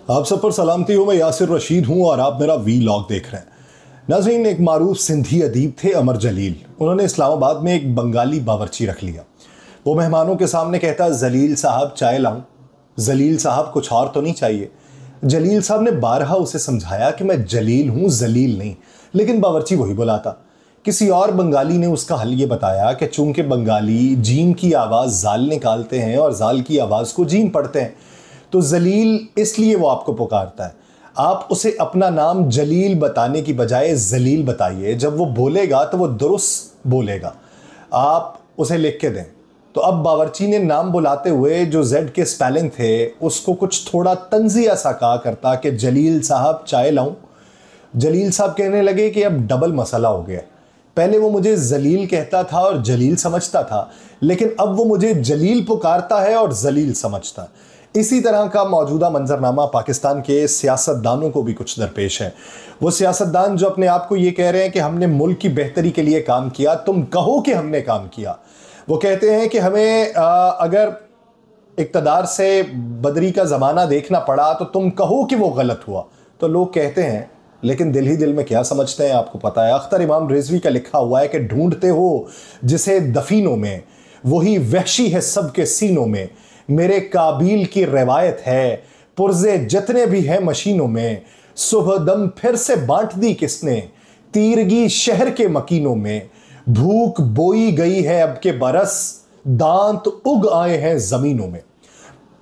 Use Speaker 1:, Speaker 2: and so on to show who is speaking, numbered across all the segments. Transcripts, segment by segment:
Speaker 1: आप सब पर सलामती हो। मैं यासिर रशीद हूँ और आप मेरा वीलॉग देख रहे हैं। नाज़रीन, एक मारूफ सिंधी अदीब थे अमर जलील। उन्होंने इस्लामाबाद में एक बंगाली बावर्ची रख लिया। वो मेहमानों के सामने कहता, जलील साहब चाय लाऊं। जलील साहब कुछ और तो नहीं चाहिए। जलील साहब ने बारहा उसे समझाया कि मैं जलील हूँ, जलील नहीं। लेकिन बावर्ची वही बुलाता। किसी और बंगाली ने उसका हल ये बताया कि चूंकि बंगाली जीम की आवाज़ जाल निकालते हैं और जाल की आवाज़ को जीम पढ़ते हैं, तो जलील इसलिए वो आपको पुकारता है। आप उसे अपना नाम जलील बताने की बजाय जलील बताइए। जब वो बोलेगा तो वो दुरुस्त बोलेगा। आप उसे लिख के दें। तो अब बावर्ची ने नाम बुलाते हुए जो जेड के स्पेलिंग थे उसको कुछ थोड़ा तंजिया सा कहा करता कि जलील साहब चाय लाऊं। जलील साहब कहने लगे कि अब डबल मसला हो गया। पहले वो मुझे जलील कहता था और जलील समझता था, लेकिन अब वो मुझे जलील पुकारता है और जलील समझता है। इसी तरह का मौजूदा मंजरनामा पाकिस्तान के सियासतदानों को भी कुछ दरपेश है। वो सियासतदान जो अपने आप को ये कह रहे हैं कि हमने मुल्क की बेहतरी के लिए काम किया, तुम कहो कि हमने काम किया। वो कहते हैं कि हमें अगर इक़्तिदार से बदरी का ज़माना देखना पड़ा तो तुम कहो कि वो गलत हुआ। तो लोग कहते हैं, लेकिन दिल ही दिल में क्या समझते हैं आपको पता है। अख्तर इमाम रिजवी का लिखा हुआ है कि ढूंढते हो जिसे दफीनों में, वही वहशी है सबके सीनों में। मेरे काबिल की रिवायत है, पुर्जे जितने भी हैं मशीनों में। सुबह दम फिर से बांट दी किसने, तीरगी शहर के मकीनों में। भूख बोई गई है अब के बरस, दांत उग आए हैं जमीनों में।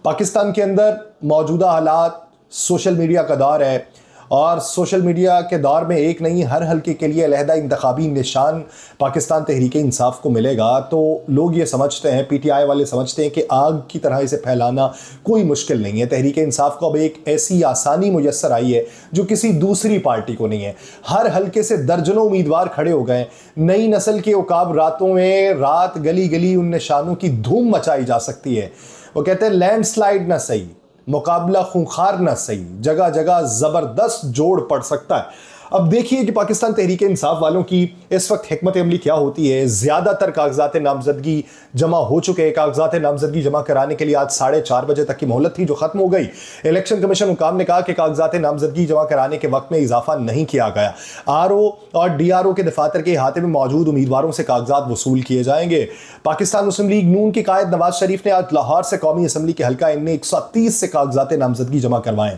Speaker 1: पाकिस्तान के अंदर मौजूदा हालात, सोशल मीडिया का दौर है और सोशल मीडिया के दौर में एक नहीं, हर हल्के के लिए अलहदा इंतखाबी निशान पाकिस्तान तहरीक इंसाफ को मिलेगा। तो लोग ये समझते हैं, पीटीआई वाले समझते हैं कि आग की तरह इसे फैलाना कोई मुश्किल नहीं है। तहरीक इंसाफ को अब एक ऐसी आसानी मुयस्सर आई है जो किसी दूसरी पार्टी को नहीं है। हर हल्के से दर्जनों उम्मीदवार खड़े हो गए। नई नस्ल के उकाब रातों में रात गली गली उन निशानों की धूम मचाई जा सकती है। वो कहते हैं लैंडस्लाइड ना सही, मुकाबला खूंखार ना सही, जगह जगह जबरदस्त जोड़ पड़ सकता है। अब देखिए कि पाकिस्तान तहरीक इंसाफ वालों की इस वक्त हिकमत अमली क्या होती है। ज्यादातर कागजात नामजदगी जमा हो चुके हैं। कागजात नामजदगी जमा कराने के लिए आज 4:30 बजे तक की मोहलत थी जो खत्म हो गई। इलेक्शन कमीशन हुकाम ने कहा कि कागजात नामजदगी जमा कराने के वक्त में इजाफा नहीं किया गया। आरओ और डीआरओ के दफातर के अहाते में मौजूद उम्मीदवारों से कागजात वसूल किए जाएंगे। पाकिस्तान मुस्लिम लीग नून के कायद नवाज शरीफ ने आज लाहौर से कौमी असम्बली के हल्का NA 130 से कागजात नामजदगी जमा करवाएं,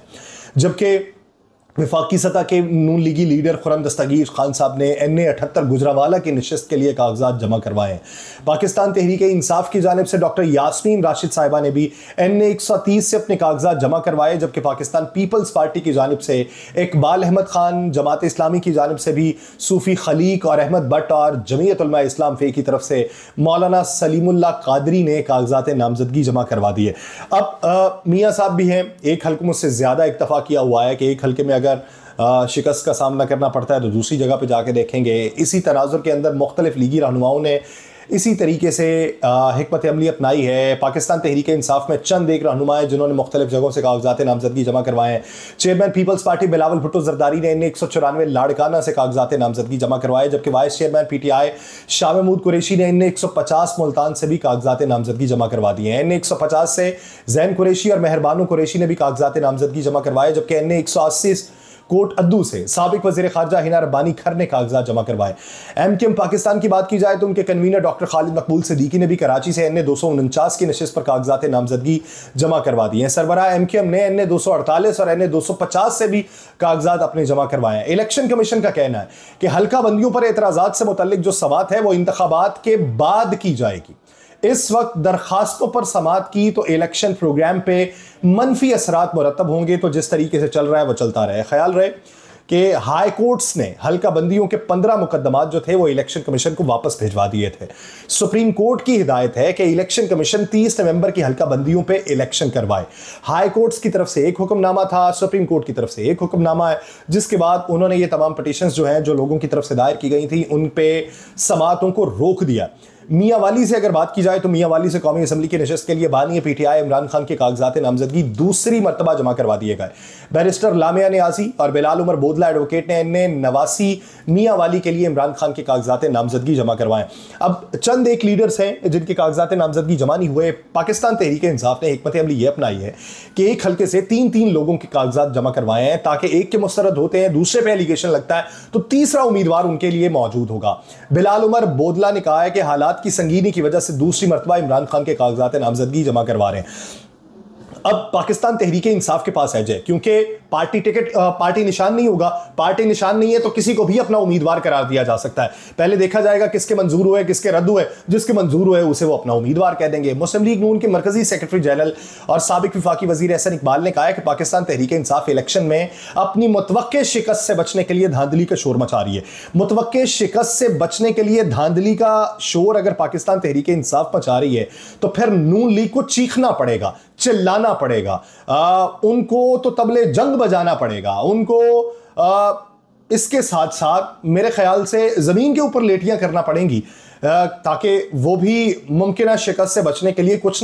Speaker 1: जबकि विफाकी सतह के नून लीगी लीडर खुरम दस्तगीर खान साहब ने NA 78 गुजरावाला की नशिस्त के लिए कागजात जमा करवाए। पाकिस्तान तहरीक इंसाफ की जानिब से डॉक्टर यास्मीन राशिद साहिबा ने भी NA 130 से अपने कागजात जमा करवाए, जबकि पाकिस्तान पीपल्स पार्टी की जानिब से इकबाल अहमद खान, जमात इस्लामी की जानिब से भी सूफी खलीक और अहमद भट्ट और जमीयत उलमा इस्लाम फे की तरफ से मौलाना सलीमुल्लाह कादरी ने कागजात नामजदगी जमा करवा दिए। अब मियाँ साहब भी हैं, एक हल्के मुझसे ज़्यादा इक्तफा किया हुआ है कि एक हल्के में अगर शिकस्त का सामना करना पड़ता है तो दूसरी जगह पे जाके देखेंगे। इसी तनाजुर के अंदर मुख्तलिफ लीगी रहनुमाओं ने इसी तरीके से हिकमत अमली अपनाई है। पाकिस्तान तहरीक इंसाफ में चंद एक रहनुमाएं जिन्होंने मुख्तलिफ जगहों से कागजात नामजदगी जमा करवाए हैं। चेयरमैन पीपल्स पार्टी बिलावल भुट्टो जरदारी ने NA 194 लाड़काना से कागजात नामजदगी जमा करवाए, जबकि vice chairman PTI Shah Mahmood Qureshi ने NA 150 मुल्तान से भी कागजात नामजदगी जमा करवा दिए हैं। NA 150 से जैन कुरैशी और मेहरबानू कुरैशी ने भी कागजात नामजदगी जमा करवाए, जबकि NA 180 कोट अद्दू से साबिक वज़ीर ख़ारजा हिना रब्बानी खर ने कागजात जमा करवाए। MKM पाकिस्तान की बात की जाए तो उनके कन्वीनर डॉक्टर खालिद मकबूल सिद्दीकी ने भी कराची से NA 249 की नशिस्त पर कागजात नामजदगी जमा करवा दी हैं। सरबराह MKM ने NA 248 और NA 250 से भी कागजात अपने जमा करवाए हैं। इलेक्शन कमीशन का कहना है कि हल्का बंदियों पर एतराज़ात से मुतल्लिक जो समाअत है वो इंतखाबात के बाद की जाएगी। इस वक्त दरखास्तों पर समाअत की तो इलेक्शन प्रोग्राम पे मनफी असरात मुरतब होंगे। तो जिस तरीके से चल रहा है वो चलता रहे। ख्याल रहे कि हाई कोर्ट्स ने हल्का बंदियों के 15 मुकदमात जो थे वो इलेक्शन कमीशन को वापस भिजवा दिए थे। सुप्रीम कोर्ट की हिदायत है कि इलेक्शन कमीशन 30 नवंबर की हल्का बंदियों पे इलेक्शन करवाए। हाई कोर्ट्स की तरफ से एक हुक्मनामा था, सुप्रीम कोर्ट की तरफ से एक हुक्मनामा है, जिसके बाद उन्होंने ये तमाम पटिशंस जो हैं जो लोगों की तरफ से दायर की गई थी उन पे समाअतों को रोक दिया। मियांवाली से अगर बात की जाए तो मियांवाली से कौमी असेंबली की नशस्त के लिए बानी पीटीआई इमरान खान के कागजात नामजदगी दूसरी मरतबा जमा करवा दिए गए। बैरिस्टर लामिया नियाजी और बिलाल उमर बोदला एडवोकेट ने नवासी मियांवाली के लिए इमरान खान के कागजात नामजदगी जमा करवाए। अब चंद एक लीडर्स हैं जिनके कागजात नामजदगी जमा नहीं हुए। पाकिस्तान तहरीक इंसाफ ने हिकमत अमली यह अपनाई है कि एक हल्के से तीन तीन लोगों के कागजात जमा करवाए हैं, ताकि एक के मुस्तरद होते हैं, दूसरे पे एलिगेशन लगता है तो तीसरा उम्मीदवार उनके लिए मौजूद होगा। बिलाल उमर बोदला ने कहा है कि हालात की संगीनी की वजह से दूसरी मरतबा इमरान खान के कागजात नामजदगी जमा करवा रहे हैं। अब पाकिस्तान तहरीक इंसाफ के पास है जय, क्योंकि पार्टी टिकट पार्टी निशान नहीं होगा। पार्टी निशान नहीं है तो किसी को भी अपना उम्मीदवार करार दिया जा सकता है। पहले देखा जाएगा किसके मंजूर हुए किसके रद्द हुए, जिसके मंजूर हुए उसे वो अपना उम्मीदवार कह देंगे। मुस्लिम लीग नून के मरकजी सेक्रेटरी जनरल और साबिक वफाकी वजीर एहसन इकबाल ने कहा है कि पाकिस्तान तहरीक इंसाफ इलेक्शन में अपनी मुतवक्के शिकस्त से बचने के लिए धांधली का शोर मचा रही है। मुतवक्के शिकस्त से बचने के लिए धांधली का शोर अगर पाकिस्तान तहरीक इंसाफ मचा रही है तो फिर नून लीग को चीखना पड़ेगा, चिल्लाना पड़ेगा, उनको तो तबले जंग बजाना पड़ेगा, उनको इसके साथ साथ मेरे ख्याल से जमीन के ऊपर लेटियां करना पड़ेंगी, ताकि वो भी मुमकिन शिकस्त से बचने के लिए कुछ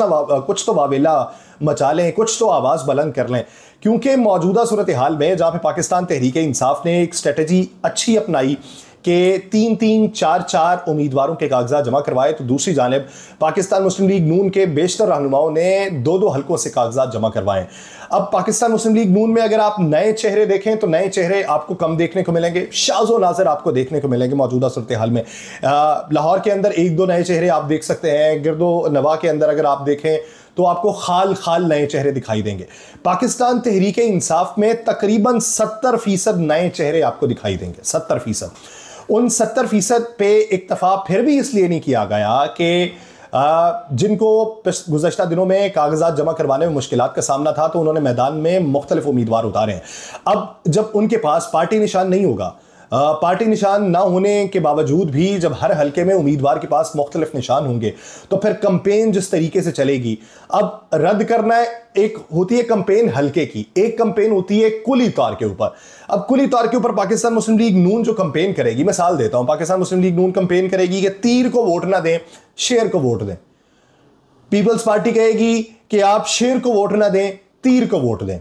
Speaker 1: तो वावेला मचा लें, कुछ तो आवाज़ बुलंद कर लें। क्योंकि मौजूदा सूरत हाल में जहाँ पे पाकिस्तान तहरीक इंसाफ ने एक स्ट्रेटजी अच्छी अपनाई कि तीन तीन चार चार उम्मीदवारों के कागजात जमा करवाए, तो दूसरी जानिब पाकिस्तान मुस्लिम लीग नून के बेशतर रहनुमाओं ने दो दो हल्कों से कागजात जमा करवाए। अब पाकिस्तान मुस्लिम लीग नून में अगर आप नए चेहरे देखें तो नए चेहरे आपको कम देखने को मिलेंगे, शाज़ो नाज़र आपको देखने को मिलेंगे मौजूदा सूरत हाल में। लाहौर के अंदर एक दो नए चेहरे आप देख सकते हैं, गिरदो नवा के अंदर अगर आप देखें तो आपको खाल खाल नए चेहरे दिखाई देंगे। पाकिस्तान तहरीक इंसाफ में तकरीबन 70% नए चेहरे आपको दिखाई देंगे, 70%। उन 70% पे इक्तफा फिर भी इसलिए नहीं किया गया कि जिनको गुज़श्ता दिनों में कागजात जमा करवाने में मुश्किलात का सामना था तो उन्होंने मैदान में मुख्तलिफ उम्मीदवार उतारे हैं। अब जब उनके पास पार्टी निशान नहीं होगा, पार्टी निशान ना होने के बावजूद भी जब हर हल्के में उम्मीदवार के पास मुख्तलिफ निशान होंगे तो फिर कंपेन जिस तरीके से चलेगी, अब रद्द करना है, एक होती है कंपेन हल्के की, एक कंपेन होती है कुली तौर के ऊपर। अब कुली तौर के ऊपर पाकिस्तान मुस्लिम लीग नून जो कंपेन करेगी, मिसाल देता हूं, पाकिस्तान मुस्लिम लीग नून कंपेन करेगी कि तीर को वोट ना दें, शेर को वोट दें। पीपल्स पार्टी कहेगी कि आप शेर को वोट ना दें, तीर को वोट दें।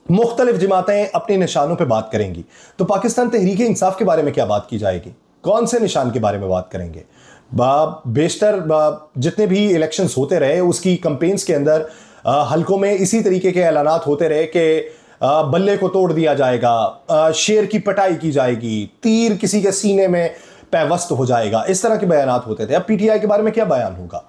Speaker 1: मुख्तलिफ जमातें अपने निशानों पे बात करेंगी, तो पाकिस्तान तहरीक इंसाफ के बारे में क्या बात की जाएगी, कौन से निशान के बारे में बात करेंगे। बेशतर जितने भी इलेक्शंस होते रहे उसकी कंपेन्स के अंदर हल्कों में इसी तरीके के ऐलानात होते रहे कि बल्ले को तोड़ दिया जाएगा, शेर की पिटाई की जाएगी, तीर किसी के सीने में पैवस्त हो जाएगा, इस तरह के बयानात होते थे। अब पीटीआई के बारे में क्या बयान होगा,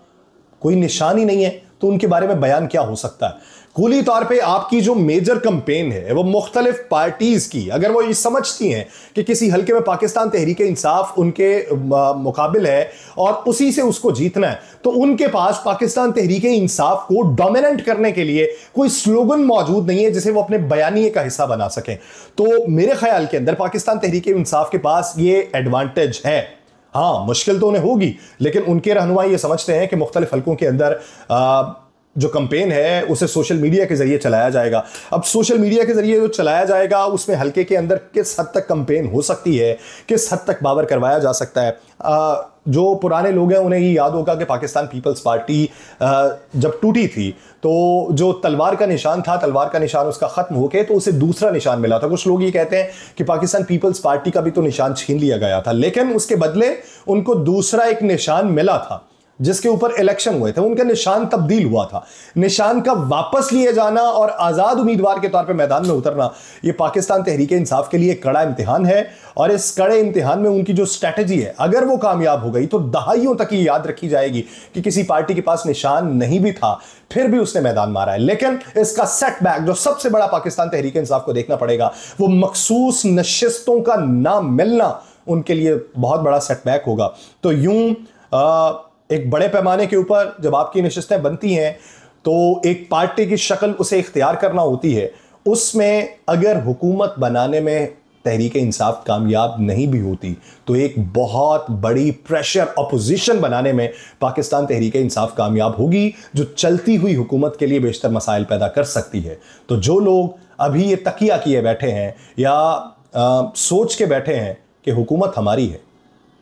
Speaker 1: कोई निशान ही नहीं है तो उनके बारे में बयान क्या हो सकता है। कुली तौर पे आपकी जो मेजर कंपेन है वो मुख्तलिफ पार्टीज की, अगर वो ये समझती हैं कि किसी हल्के में पाकिस्तान तहरीक इंसाफ उनके मुकाबिल है और उसी से उसको जीतना है, तो उनके पास पाकिस्तान तहरीक इंसाफ को डोमिनेंट करने के लिए कोई स्लोगन मौजूद नहीं है जिसे वो अपने बयानिए का हिस्सा बना सकें। तो मेरे ख्याल के अंदर पाकिस्तान तहरीक इंसाफ के पास ये एडवांटेज है। हाँ, मुश्किल तो उन्हें होगी, लेकिन उनके रहनुमा ये समझते हैं कि मुख्तलिफ हल्कों के अंदर जो कंपेन है उसे सोशल मीडिया के जरिए चलाया जाएगा। अब सोशल मीडिया के जरिए जो चलाया जाएगा उसमें हल्के के अंदर किस हद तक कंपेन हो सकती है, किस हद तक बावर करवाया जा सकता है। जो पुराने लोग हैं उन्हें ये याद होगा कि पाकिस्तान पीपल्स पार्टी जब टूटी थी तो जो तलवार का निशान था, तलवार का निशान उसका ख़त्म होके तो उसे दूसरा निशान मिला था। कुछ लोग ये कहते हैं कि पाकिस्तान पीपल्स पार्टी का भी तो निशान छीन लिया गया था, लेकिन उसके बदले उनको दूसरा एक निशान मिला था जिसके ऊपर इलेक्शन हुए थे, उनका निशान तब्दील हुआ था। निशान का वापस लिए जाना और आज़ाद उम्मीदवार के तौर पे मैदान में उतरना, ये पाकिस्तान तहरीक इंसाफ के लिए कड़ा इम्तिहान है। और इस कड़े इम्तिहान में उनकी जो स्ट्रैटेजी है, अगर वो कामयाब हो गई तो दहाइयों तक ये याद रखी जाएगी कि किसी पार्टी के पास निशान नहीं भी था फिर भी उसने मैदान मारा है। लेकिन इसका सेटबैक जो सबसे बड़ा पाकिस्तान तहरीक इंसाफ को देखना पड़ेगा, वो मखसूस नशिस्तों का ना मिलना उनके लिए बहुत बड़ा सेटबैक होगा। तो यूं एक बड़े पैमाने के ऊपर जब आपकी नशिस्तें बनती हैं तो एक पार्टी की शक्ल उसे इख्तियार करना होती है। उसमें अगर हुकूमत बनाने में तहरीक इंसाफ कामयाब नहीं भी होती तो एक बहुत बड़ी प्रेशर अपोजिशन बनाने में पाकिस्तान तहरीक इंसाफ कामयाब होगी, जो चलती हुई हुकूमत के लिए बेशतर मसाइल पैदा कर सकती है। तो जो लोग अभी ये तकिया किए बैठे हैं या सोच के बैठे हैं कि हुकूमत हमारी है,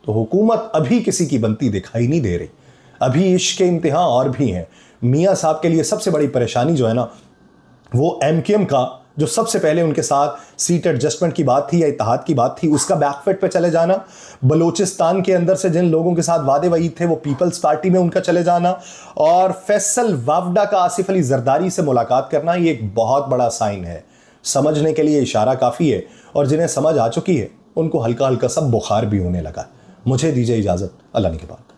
Speaker 1: तो हुकूमत अभी किसी की बनती दिखाई नहीं दे रही। अभी इश्क के इम्तिहान और भी हैं। मियाँ साहब के लिए सबसे बड़ी परेशानी जो है ना, वो एमकेएम का जो सबसे पहले उनके साथ सीट एडजस्टमेंट की बात थी या इत्तेहाद की बात थी, उसका बैकफुट पे चले जाना, बलूचिस्तान के अंदर से जिन लोगों के साथ वादे वईद थे वो पीपल्स पार्टी में उनका चले जाना, और फैसल वावडा का आसिफ अली जरदारी से मुलाकात करना, ये एक बहुत बड़ा साइन है। समझने के लिए इशारा काफ़ी है, और जिन्हें समझ आ चुकी है उनको हल्का हल्का सब बुखार भी होने लगा। मुझे दीजिए इजाज़त, अल्लाह ने के बाद।